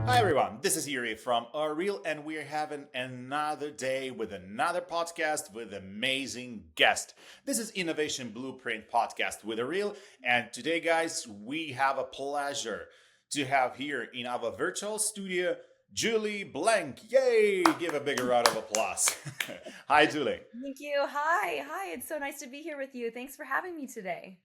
Hi everyone, this is Yuri from ORIL, and we're having another day with another podcast with amazing guest. This is Innovation Blueprint Podcast with ORIL, and today, guys, we have a pleasure to have here in our virtual studio Julie Blanc. Yay! Give a bigger round of applause. Hi, Julie. Thank you. Hi. Hi. It's so nice to be here with you. Thanks for having me today.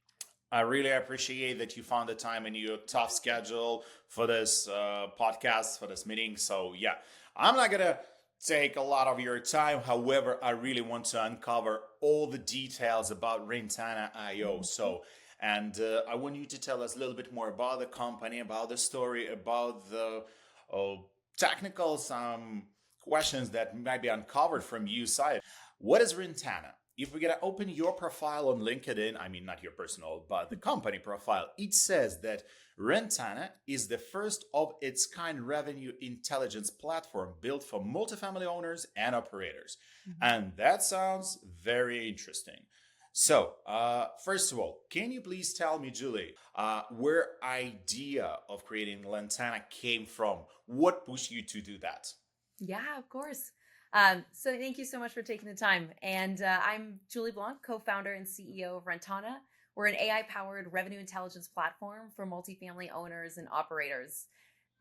I really appreciate that you found the time in your tough schedule for this podcast, for this meeting. So, yeah, I'm not going to take a lot of your time. However, I really want to uncover all the details about Rentana IO. Mhm. I want you to tell us a little bit more about the company, about the story, about the uh, technical some questions that might be uncovered from you side. What is Rentana? If we're gonna open your profile on LinkedIn, I mean not your personal, but the company profile, it says that Rentana is the first of its kind revenue intelligence platform built for multifamily owners and operators. Mhm. And that sounds very interesting. So, first of all, can you please tell me, Julie, where idea of creating Lantana came from? What pushed you to do that? Yeah, of course. So thank you so much for taking the time. And I'm Julie Blanc, co-founder and CEO of Rentana. We're an AI-powered revenue intelligence platform for multifamily owners and operators.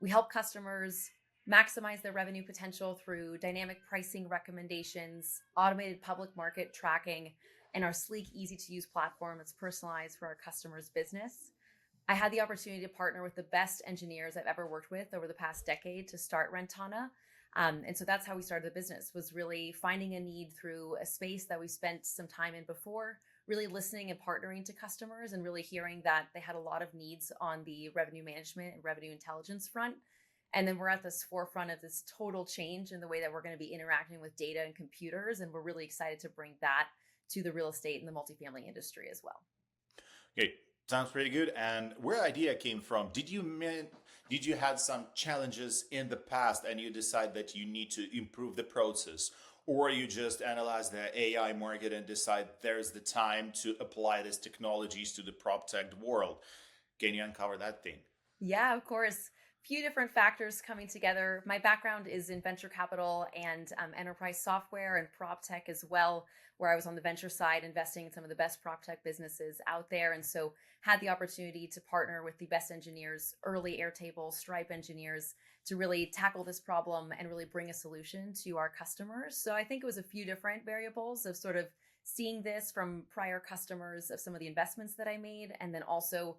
We help customers maximize their revenue potential through dynamic pricing recommendations, automated public market tracking, and our sleek, easy-to-use platform that's personalized for our customers' business. I had the opportunity to partner with the best engineers I've ever worked with over the past decade to start Rentana. And so that's how we started the business, was really finding a need through a space that we spent some time in before, really listening and partnering to customers and really hearing that they had a lot of needs on the revenue management and revenue intelligence front. And then we're at this forefront of this total change in the way that we're going to be interacting with data and computers. And we're really excited to bring that to the real estate and the multifamily industry as well. Okay, sounds pretty good. And where idea came from? Did you had some challenges in the past and you decide that you need to improve the process, or you just analyze the AI market and decide there's the time to apply these technologies to the PropTech world? Can you uncover that thing? Yeah, of course. Few different factors coming together. My background is in venture capital and enterprise software and prop tech as well, where I was on the venture side investing in some of the best prop tech businesses out there. And so had the opportunity to partner with the best engineers, early Airtable, Stripe engineers, to really tackle this problem and really bring a solution to our customers. So I think it was a few different variables of sort of seeing this from prior customers of some of the investments that I made, and then also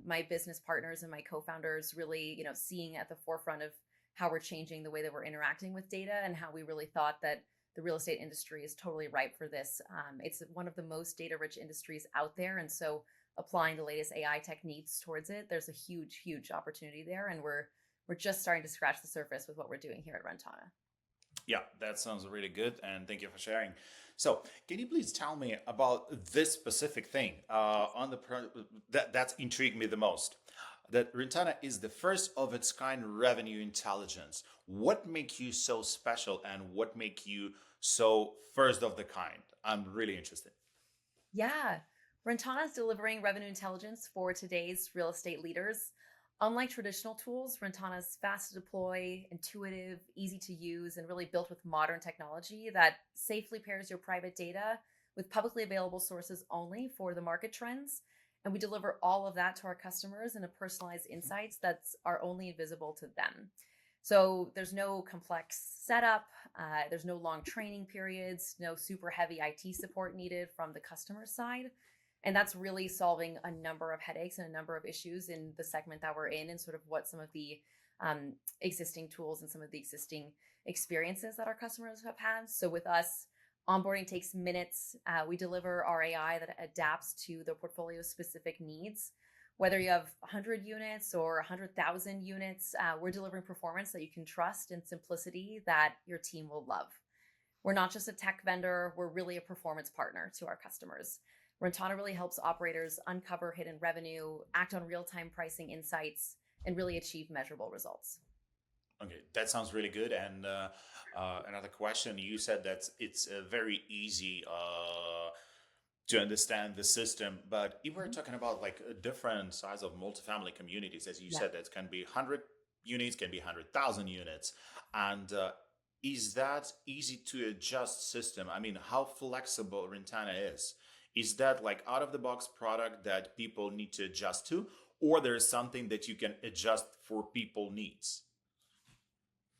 my business partners and my co-founders really, seeing at the forefront of how we're changing the way that we're interacting with data and how we really thought that the real estate industry is totally ripe for this. It's one of the most data rich industries out there. And so applying the latest AI techniques towards it, there's a huge, huge opportunity there. And we're just starting to scratch the surface with what we're doing here at Rentana. Yeah, that sounds really good, and thank you for sharing. So, can you please tell me about this specific thing on the that's intrigued me the most? That Rentana is the first of its kind revenue intelligence. What makes you so special, and what make you so first of the kind? I'm really interested. Yeah. Rentana is delivering revenue intelligence for today's real estate leaders. Unlike traditional tools, Rentana is fast to deploy, intuitive, easy to use, and really built with modern technology that safely pairs your private data with publicly available sources only for the market trends. And we deliver all of that to our customers in a personalized insights that's are only visible to them. So there's no complex setup, there's no long training periods, no super heavy IT support needed from the customer side. And that's really solving a number of headaches and a number of issues in the segment that we're in, and sort of what some of the existing tools and some of the existing experiences that our customers have had. So with us, onboarding takes minutes. We deliver our AI that adapts to the portfolio specific needs. Whether you have 100 units or 100,000 units, we're delivering performance that you can trust and simplicity that your team will love. We're not just a tech vendor, we're really a performance partner to our customers. Rentana really helps operators uncover hidden revenue, act on real time pricing insights, and really achieve measurable results. Okay, that sounds really good. And another question, you said that it's very easy to understand the system, but if we're Mhm. talking about like a different size of multifamily communities, as you Yeah. said, that can be 100 units, can be 100,000 units. And is that easy to adjust system? I mean, how flexible Rentana is? Is that like out of the box product that people need to adjust to, or there's something that you can adjust for people needs?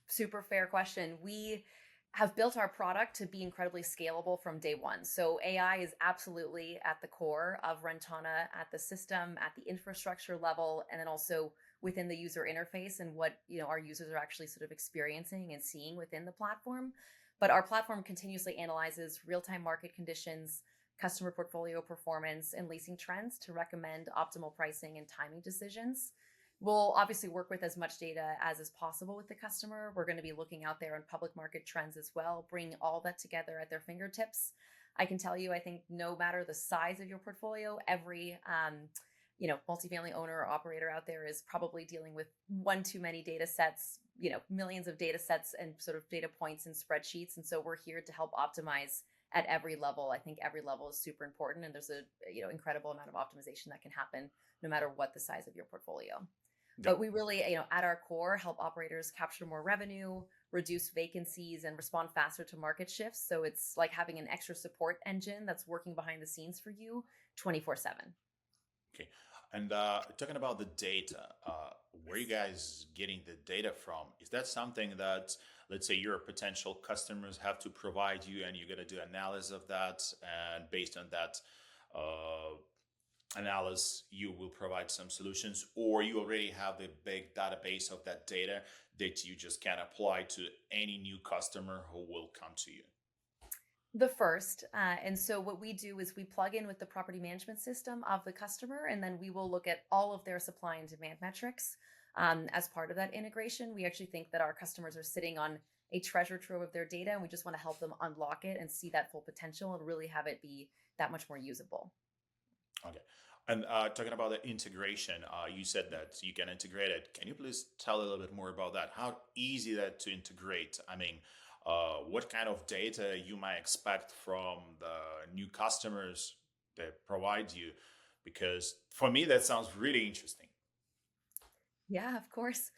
Super fair question. We have built our product to be incredibly scalable from day one. So AI is absolutely at the core of Rentana, at the system, at the infrastructure level, and then also within the user interface and what our users are actually sort of experiencing and seeing within the platform. But our platform continuously analyzes real-time market conditions, customer portfolio performance, and leasing trends to recommend optimal pricing and timing decisions. We'll obviously work with as much data as is possible with the customer. We're going to be looking out there on public market trends as well, bring all that together at their fingertips. I can tell you, I think no matter the size of your portfolio, every multifamily owner or operator out there is probably dealing with one too many data sets, millions of data sets and sort of data points and spreadsheets. And so we're here to help optimize at every level. I think every level is super important, and there's a incredible amount of optimization that can happen no matter what the size of your portfolio. Yeah. But we really, at our core, help operators capture more revenue, reduce vacancies, and respond faster to market shifts. So it's like having an extra support engine that's working behind the scenes for you 24/7. Okay. And talking about the data, where are you guys getting the data from? Is that something that, let's say, your potential customers have to provide you, and you're going to do analysis of that, and based on that uh, analysis, you will provide some solutions, or you already have a big database of that data that you just can apply to any new customer who will come to you? The first. And so what we do is we plug in with the property management system of the customer, and then we will look at all of their supply and demand metrics. As part of that integration, we actually think that our customers are sitting on a treasure trove of their data, and we just want to help them unlock it and see that full potential and really have it be that much more usable. Okay. And talking about the integration, you said that you can integrate it. Can you please tell a little bit more about that? How easy that to integrate? I mean, what kind of data you might expect from the new customers that provide you? Because for me, that sounds really interesting. Yeah, of course.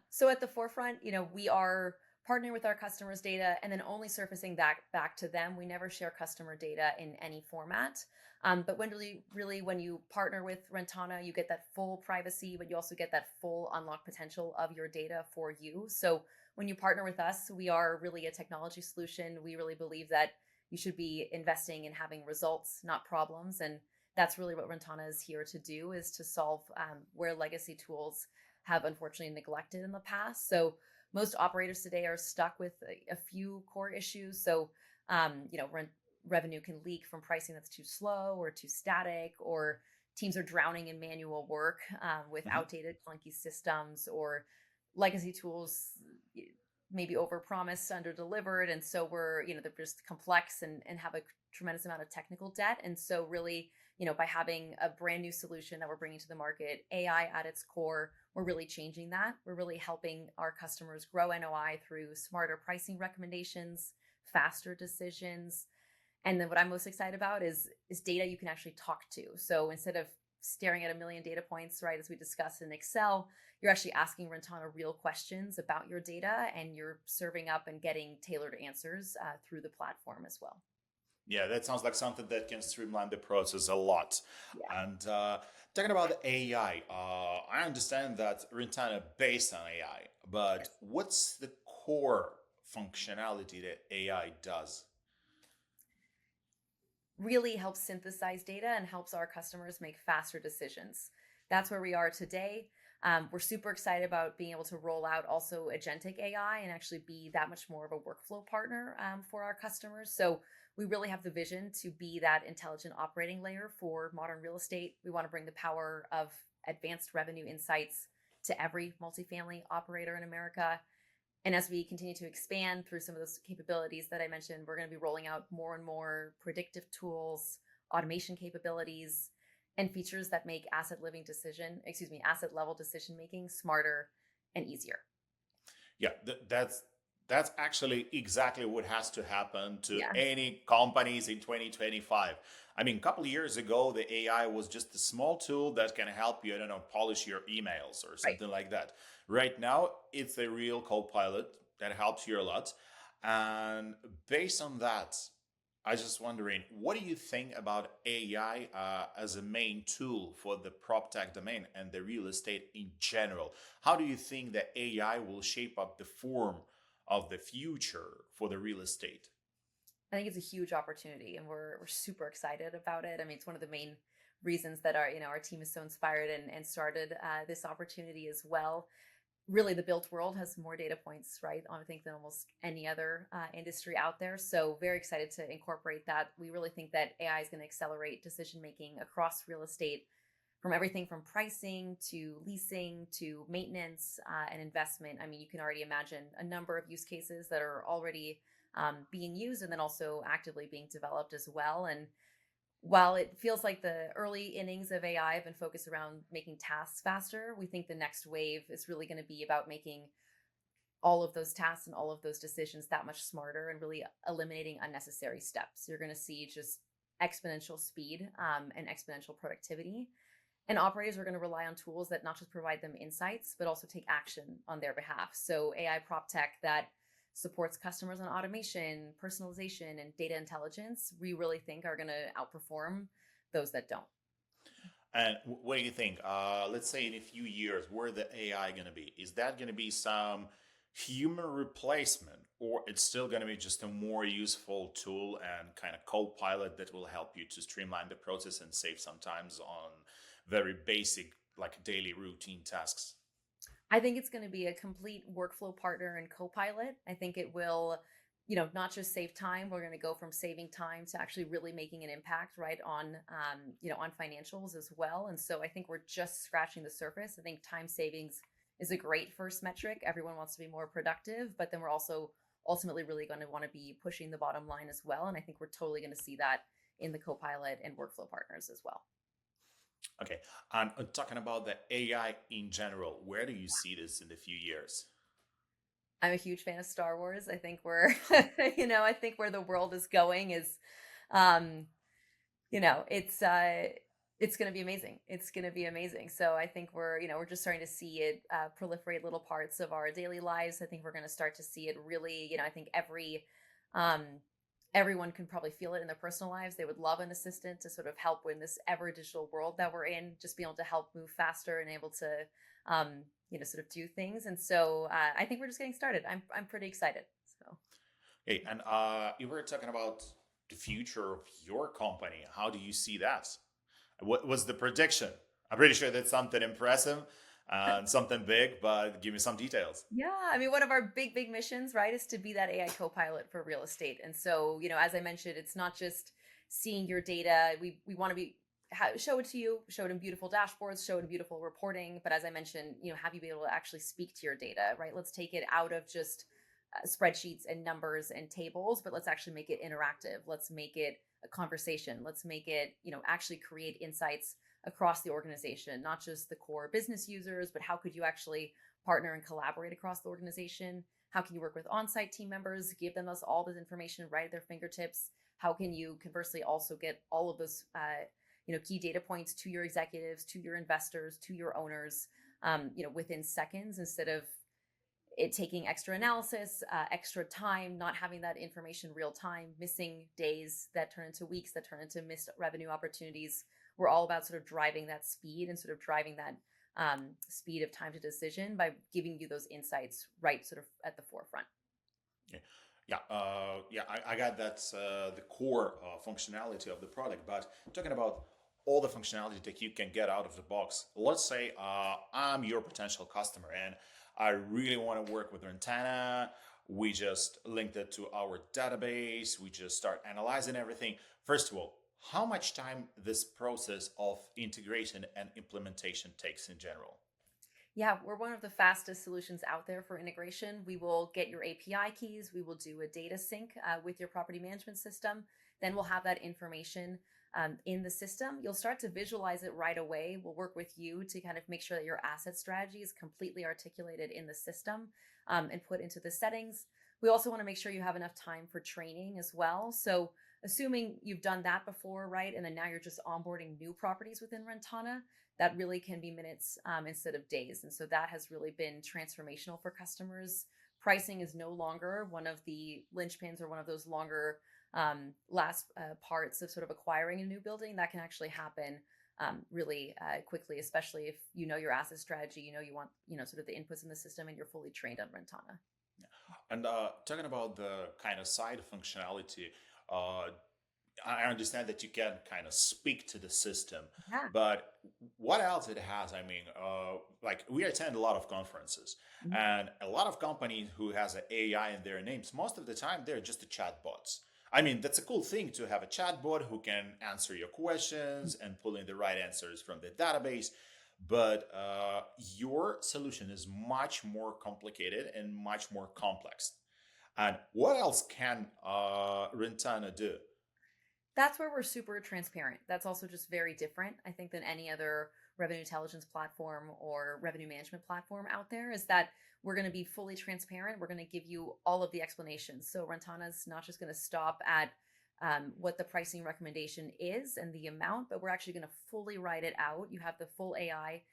So at the forefront, we are partnering with our customers' data and then only surfacing that back to them. We never share customer data in any format. But really, when you partner with Rentana, you get that full privacy, but you also get that full unlock potential of your data for you. So when you partner with us, we are really a technology solution. We really believe that you should be investing in having results, not problems. And that's really what Rentana is here to do, is to solve where legacy tools have unfortunately neglected in the past. So most operators today are stuck with a few core issues. So, revenue can leak from pricing that's too slow or too static, or teams are drowning in manual work with Mhm. outdated, clunky systems, or legacy tools maybe overpromised, underdelivered. And so they're just complex and have a tremendous amount of technical debt. And so really, by having a brand new solution that we're bringing to the market, AI at its core, we're really changing that. We're really helping our customers grow NOI through smarter pricing recommendations, faster decisions. And then what I'm most excited about is data you can actually talk to. So instead of staring at a million data points, right, as we discussed in Excel, you're actually asking Rentana real questions about your data, and you're serving up and getting tailored answers through the platform as well. Yeah, that sounds like something that can streamline the process a lot. Yeah. And talking about the AI, I understand that Rentana based on AI, but what's the core functionality that AI does? Really helps synthesize data and helps our customers make faster decisions. That's where we are today. We're super excited about being able to roll out also agentic AI and actually be that much more of a workflow partner for our customers. So we really have the vision to be that intelligent operating layer for modern real estate. We want to bring the power of advanced revenue insights to every multifamily operator in America. And as we continue to expand through some of those capabilities that I mentioned, we're going to be rolling out more and more predictive tools, automation capabilities, and features that make asset level decision making smarter and easier. Yeah, that's That's actually exactly what has to happen to Yeah, any companies in 2025. I mean, a couple of years ago, the AI was just a small tool that can help you, I don't know, polish your emails or right. something like that. Right now, it's a real co-pilot that helps you a lot. And based on that, I was just wondering, what do you think about AI as a main tool for the prop tech domain and the real estate in general? How do you think that AI will shape up the form of the future for the real estate? I think it's a huge opportunity, and we're super excited about it. I mean, it's one of the main reasons that our team is so inspired and started this opportunity as well. Really, the built world has more data points, right? I think than almost any other industry out there. So very excited to incorporate that. We really think that AI is going to accelerate decision making across real estate, from everything from pricing to leasing to maintenance and investment. I mean, you can already imagine a number of use cases that are already being used and then also actively being developed as well. And while it feels like the early innings of AI have been focused around making tasks faster, we think the next wave is really going to be about making all of those tasks and all of those decisions that much smarter and really eliminating unnecessary steps. You're going to see just exponential speed and exponential productivity. And operators are going to rely on tools that not just provide them insights, but also take action on their behalf. So AI prop tech that supports customers on automation, personalization, and data intelligence, we really think are going to outperform those that don't. And what do you think? Let's say in a few years, where the AI going to be? Is that going to be some human replacement, or it's still going to be just a more useful tool and kind of co-pilot that will help you to streamline the process and save sometimes on very basic, like daily routine tasks? I think it's going to be a complete workflow partner and co-pilot. I think it will, not just save time. We're going to go from saving time to actually really making an impact, right, on financials as well. And so I think we're just scratching the surface. I think time savings is a great first metric. Everyone wants to be more productive, but then we're also ultimately really going to want to be pushing the bottom line as well. And I think we're totally going to see that in the co-pilot and workflow partners as well. Okay, and talking about the AI in general, where do you see this in a few years? I'm a huge fan of Star Wars. I think we're, I think where the world is going is, um, it's going to be amazing. It's going to be amazing. So I think we're just starting to see it proliferate little parts of our daily lives. I think we're going to start to see it really, I think um, everyone can probably feel it in their personal lives. They would love an assistant to sort of help in this ever digital world that we're in, just be able to help move faster and able to, sort of do things. And so I think we're just getting started. I'm pretty excited. So. Okay, and you were talking about the future of your company. How do you see that? What was the prediction? I'm pretty sure that's something impressive and something big, but give me some details. Yeah, I mean, one of our big missions, right, is to be that AI co-pilot for real estate. And so, as I mentioned, it's not just seeing your data. We want to show it to you, show it in beautiful dashboards, show it in beautiful reporting. But as I mentioned, have you be able to actually speak to your data, right? Let's take it out of just spreadsheets and numbers and tables, but let's actually make it interactive. Let's make it a conversation. Let's make it, actually create insights across the organization, not just the core business users, but how could you actually partner and collaborate across the organization? How can you work with on-site team members, give them all this information right at their fingertips? How can you conversely also get all of those, key data points to your executives, to your investors, to your owners, within seconds instead of it taking extra analysis, extra time, not having that information real time, missing days that turn into weeks, that turn into missed revenue opportunities. We're all about sort of driving that speed and sort of driving that speed of time to decision by giving you those insights right sort of at the forefront. Yeah, I got that's the core functionality of the product. But talking about all the functionality that you can get out of the box, let's say I'm your potential customer and I really want to work with Rentana. We just linked it to our database. We just start analyzing everything. First of all, how much time this process of integration and implementation takes in general? Yeah, we're one of the fastest solutions out there for integration. We will get your API keys. We will do a data sync with your property management system. Then we'll have that information in the system. You'll start to visualize it right away. We'll work with you to kind of make sure that your asset strategy is completely articulated in the system and put into the settings. We also want to make sure you have enough time for training as well. So, assuming you've done that before, right? And then now you're just onboarding new properties within Rentana, that really can be minutes instead of days. And so that has really been transformational for customers. Pricing is no longer one of the linchpins or one of those longer last parts of sort of acquiring a new building. That can actually happen really quickly, especially if you know your asset strategy, you know you want sort of the inputs in the system, and you're fully trained on Rentana. And talking about the kind of side functionality, uh, I understand that you can kind of speak to the system, Yeah. but what else it has? I mean, like we attend a lot of conferences, Mhm. and a lot of companies who has an AI in their names. Most of the time, they're just the chatbots. I mean, that's a cool thing to have a chatbot who can answer your questions and pull in the right answers from the database. But your solution is much more complicated and much more complex. And what else can Rentana do? That's where we're super transparent. That's also just very different, I think, than any other revenue intelligence platform or revenue management platform out there, is that we're going to be fully transparent. We're going to give you all of the explanations. So Rentana's not just going to stop at what the pricing recommendation is and the amount, but we're actually going to fully write it out. You have the full AI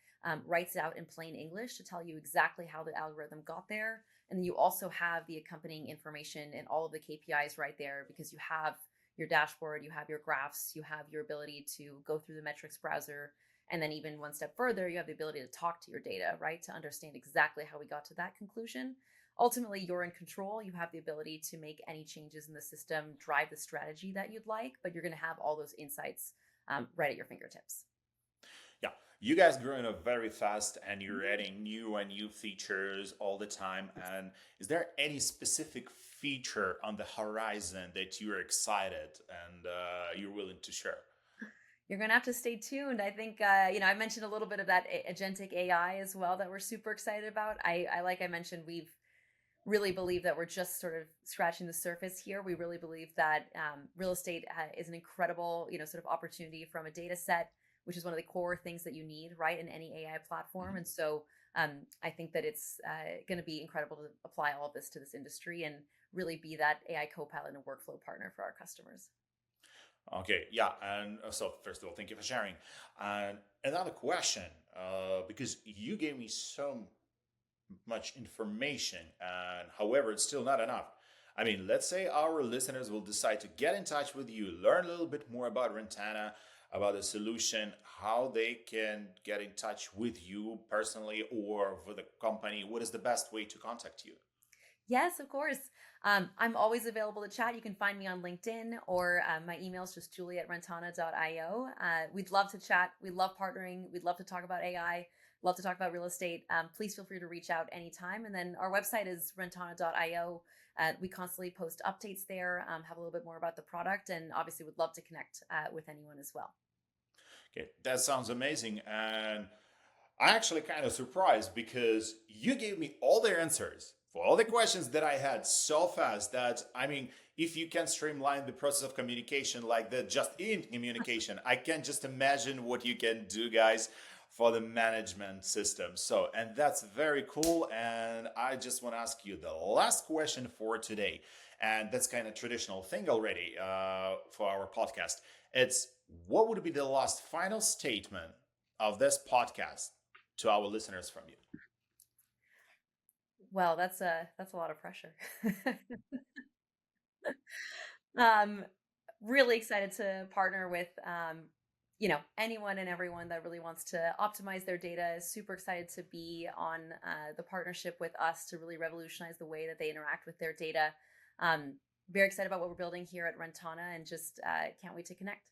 writes it out in plain English to tell you exactly how the algorithm got there. And then you also have the accompanying information and all of the KPIs right there, because you have your dashboard, you have your graphs, you have your ability to go through the metrics browser. And then, even one step further, you have the ability to talk to your data, right? To understand exactly how we got to that conclusion. Ultimately, you're in control. You have the ability to make any changes in the system, drive the strategy that you'd like, but you're going to have all those insights right at your fingertips. Yeah, you guys growing up very fast and you're adding new and new features all the time. And is there any specific feature on the horizon that you're excited and you're willing to share? You're going to have to stay tuned. I think, I mentioned a little bit of that agentic AI as well that we're super excited about. Like I mentioned, we've really believe that we're just sort of scratching the surface here. We really believe that real estate is an incredible, sort of opportunity from a data set, which is one of the core things that you need, right, in any AI platform. Mhm. And so I think that it's going to be incredible to apply all of this to this industry and really be that AI co-pilot and workflow partner for our customers. Okay, yeah. And so, first of all, thank you for sharing. And another question, because you gave me so much information, and however, it's still not enough. I mean, let's say our listeners will decide to get in touch with you, learn a little bit more about Rentana, about the solution, how they can get in touch with you personally or with the company. What is the best way to contact you? Yes, of course. I'm always available to chat. You can find me on LinkedIn, or my email is just julie@rentana.io. We'd love to chat. We love partnering. We'd love to talk about AI, love to talk about real estate. Please feel free to reach out anytime. And then our website is rentana.io. We constantly post updates there, have a little bit more about the product, and obviously would love to connect with anyone as well. Okay, that sounds amazing. And I actually kind of surprised because you gave me all the answers for all the questions that I had so fast that, I mean, if you can streamline the process of communication like that, just in communication, I can just imagine what you can do, guys, for the management system. So, and that's very cool. And I just want to ask you the last question for today. And that's kind of traditional thing already for our podcast. It's what would be the last final statement of this podcast to our listeners from you? Well, that's a lot of pressure. um, Really excited to partner with anyone and everyone that really wants to optimize their data. Is super excited to be on the partnership with us to really revolutionize the way that they interact with their data. Um, Very excited about what we're building here at Rentana, and just can't wait to connect.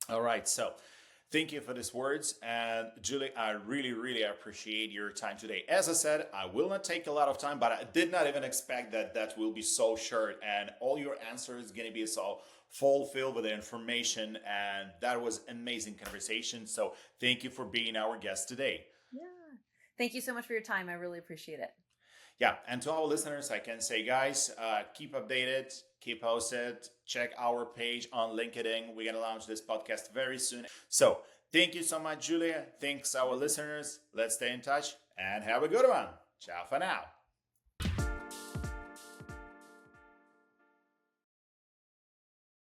All right. So thank you for these words. And Julie, I really, really appreciate your time today. As I said, I will not take a lot of time, but I did not even expect that that will be so short and all your answers going to be so fulfilled with the information. And that was amazing conversation. So thank you for being our guest today. Yeah. Thank you so much for your time. I really appreciate it. Yeah, and to our listeners, I can say, guys, keep updated, keep posted, check our page on LinkedIn. We're gonna launch this podcast very soon. So thank you so much, Julia. Thanks our listeners. Let's stay in touch and have a good one. Ciao for now.